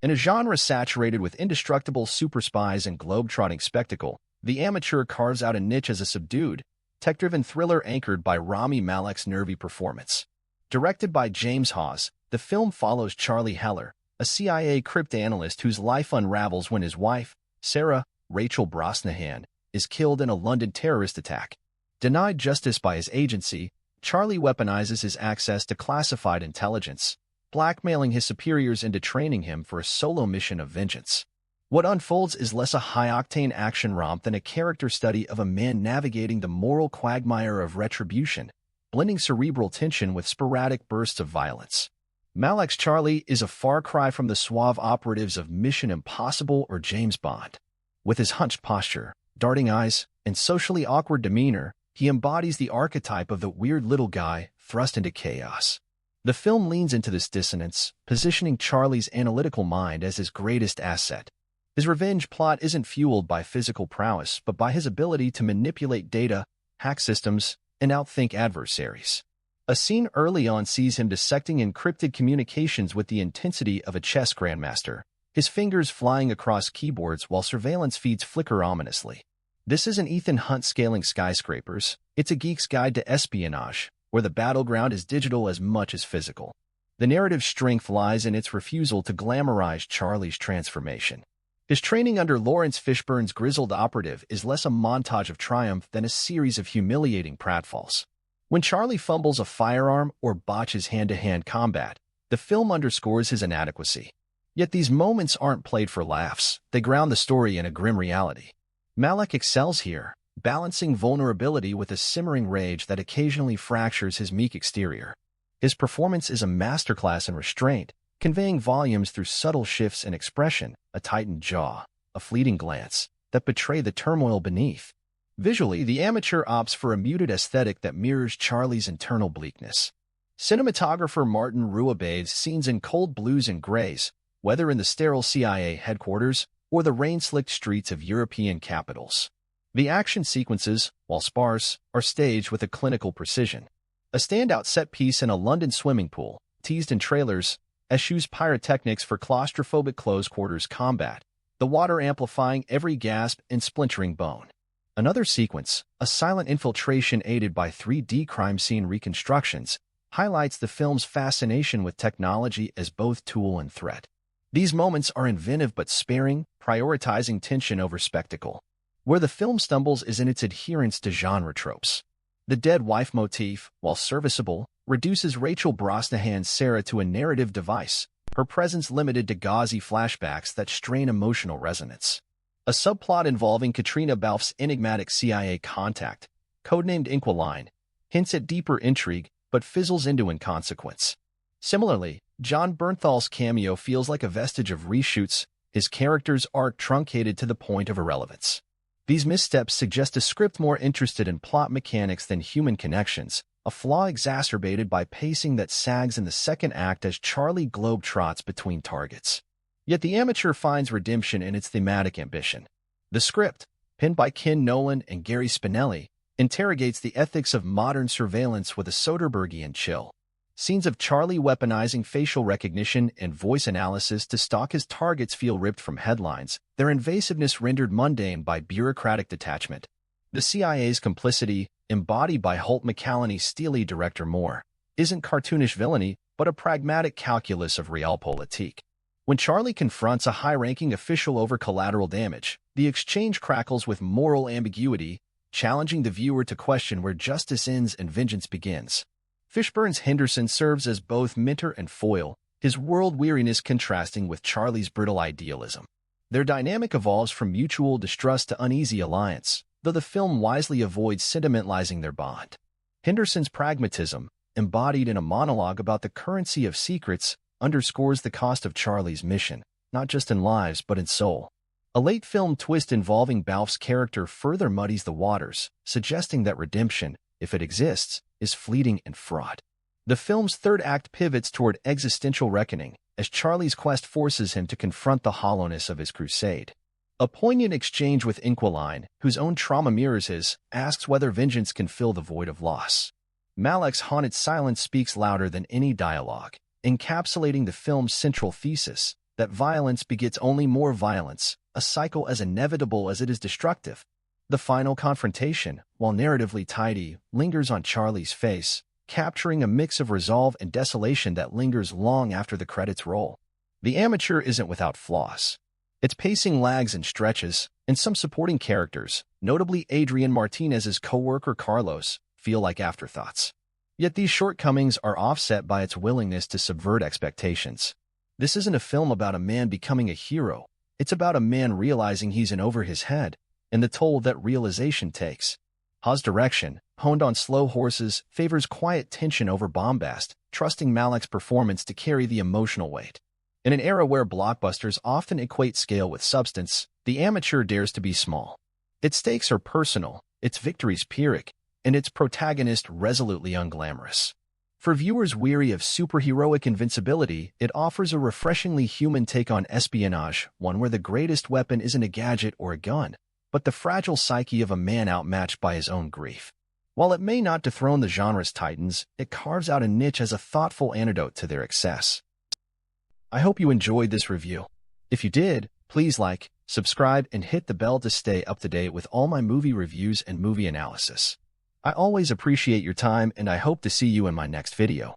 In a genre saturated with indestructible super spies and globe-trotting spectacle, The Amateur carves out a niche as a subdued, tech-driven thriller anchored by Rami Malek's nervy performance. Directed by James Hawes, the film follows Charlie Heller, a CIA cryptanalyst whose life unravels when his wife, Sarah Rachel Brosnahan, is killed in a London terrorist attack. Denied justice by his agency, Charlie weaponizes his access to classified intelligence, blackmailing his superiors into training him for a solo mission of vengeance. What unfolds is less a high-octane action romp than a character study of a man navigating the moral quagmire of retribution, blending cerebral tension with sporadic bursts of violence. Malek's Charlie is a far cry from the suave operatives of Mission Impossible or James Bond. With his hunched posture, darting eyes, and socially awkward demeanor, he embodies the archetype of the weird little guy thrust into chaos. The film leans into this dissonance, positioning Charlie's analytical mind as his greatest asset. His revenge plot isn't fueled by physical prowess, but by his ability to manipulate data, hack systems, and outthink adversaries. A scene early on sees him dissecting encrypted communications with the intensity of a chess grandmaster, his fingers flying across keyboards while surveillance feeds flicker ominously. This isn't Ethan Hunt scaling skyscrapers, it's a geek's guide to espionage, where the battleground is digital as much as physical. The narrative's strength lies in its refusal to glamorize Charlie's transformation. His training under Lawrence Fishburne's grizzled operative is less a montage of triumph than a series of humiliating pratfalls. When Charlie fumbles a firearm or botches hand-to-hand combat, the film underscores his inadequacy. Yet these moments aren't played for laughs, they ground the story in a grim reality. Malek excels here, balancing vulnerability with a simmering rage that occasionally fractures his meek exterior. His performance is a masterclass in restraint, conveying volumes through subtle shifts in expression, a tightened jaw, a fleeting glance, that betray the turmoil beneath. Visually, The Amateur opts for a muted aesthetic that mirrors Charlie's internal bleakness. Cinematographer Martin Rua bathes scenes in cold blues and grays, whether in the sterile CIA headquarters or the rain-slicked streets of European capitals. The action sequences, while sparse, are staged with a clinical precision. A standout set piece in a London swimming pool, teased in trailers, eschews pyrotechnics for claustrophobic close-quarters combat, the water amplifying every gasp and splintering bone. Another sequence, a silent infiltration aided by 3D crime scene reconstructions, highlights the film's fascination with technology as both tool and threat. These moments are inventive but sparing, prioritizing tension over spectacle. Where the film stumbles is in its adherence to genre tropes. The dead wife motif, while serviceable, reduces Rachel Brosnahan's Sarah to a narrative device, her presence limited to gauzy flashbacks that strain emotional resonance. A subplot involving Katrina Balfe's enigmatic CIA contact, codenamed Inquiline, hints at deeper intrigue but fizzles into inconsequence. Similarly, John Bernthal's cameo feels like a vestige of reshoots, his character's arc truncated to the point of irrelevance. These missteps suggest a script more interested in plot mechanics than human connections, a flaw exacerbated by pacing that sags in the second act as Charlie globetrots between targets. Yet The Amateur finds redemption in its thematic ambition. The script, penned by Ken Nolan and Gary Spinelli, interrogates the ethics of modern surveillance with a Soderberghian chill. Scenes of Charlie weaponizing facial recognition and voice analysis to stalk his targets feel ripped from headlines, their invasiveness rendered mundane by bureaucratic detachment. The CIA's complicity, embodied by Holt McCallany's steely director Moore, isn't cartoonish villainy, but a pragmatic calculus of realpolitik. When Charlie confronts a high-ranking official over collateral damage, the exchange crackles with moral ambiguity, challenging the viewer to question where justice ends and vengeance begins. Fishburne's Henderson serves as both mentor and foil, his world-weariness contrasting with Charlie's brittle idealism. Their dynamic evolves from mutual distrust to uneasy alliance, though the film wisely avoids sentimentalizing their bond. Henderson's pragmatism, embodied in a monologue about the currency of secrets, underscores the cost of Charlie's mission, not just in lives but in soul. A late-film twist involving Balfe's character further muddies the waters, suggesting that redemption, if it exists, is fleeting and fraught. The film's third act pivots toward existential reckoning, as Charlie's quest forces him to confront the hollowness of his crusade. A poignant exchange with Inquiline, whose own trauma mirrors his, asks whether vengeance can fill the void of loss. Malek's haunted silence speaks louder than any dialogue, encapsulating the film's central thesis. that violence begets only more violence, a cycle as inevitable as it is destructive. The final confrontation, while narratively tidy, lingers on Charlie's face, capturing a mix of resolve and desolation that lingers long after the credits roll. The Amateur isn't without flaws. Its pacing lags and stretches, and some supporting characters, notably Adrian Martinez's co-worker Carlos, feel like afterthoughts. Yet these shortcomings are offset by its willingness to subvert expectations. This isn't a film about a man becoming a hero. It's about a man realizing he's in over his head, and the toll that realization takes. Ha's direction, honed on slow horses, favors quiet tension over bombast, trusting Malek's performance to carry the emotional weight. In an era where blockbusters often equate scale with substance, The Amateur dares to be small. Its stakes are personal, its victories Pyrrhic, and its protagonist resolutely unglamorous. For viewers weary of superheroic invincibility, it offers a refreshingly human take on espionage, one where the greatest weapon isn't a gadget or a gun, but the fragile psyche of a man outmatched by his own grief. While it may not dethrone the genre's titans, it carves out a niche as a thoughtful antidote to their excess. I hope you enjoyed this review. If you did, please like, subscribe, and hit the bell to stay up to date with all my movie reviews and movie analysis. I always appreciate your time, and I hope to see you in my next video.